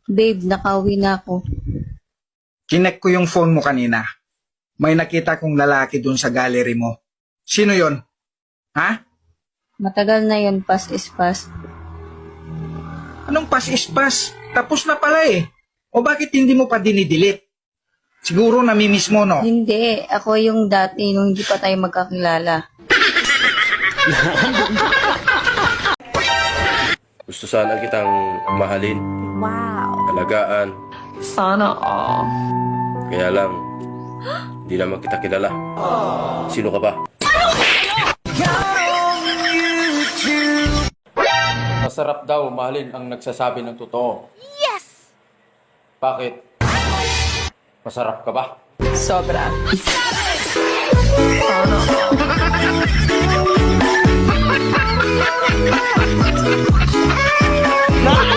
Babe, nakauwi na ako. Kinek ko yung phone mo kanina. May nakita kong lalaki dun sa gallery mo. Sino yon? Ha? Matagal na yun, past is past. Anong pass is pass? Tapos na pala eh. O bakit hindi mo pa dinidelete? Siguro namimiss mo, no? Hindi, ako yung dati nung hindi pa tayo magkakilala. Gusto sana kitang mahalin, alagaan. Sana all. Kaya lang, hindi naman kita kilala. Sino ka ba? Masarap daw mahalin ang nagsasabi ng totoo. Yes! Bakit? Masarap ka ba? Sobra. Sana all.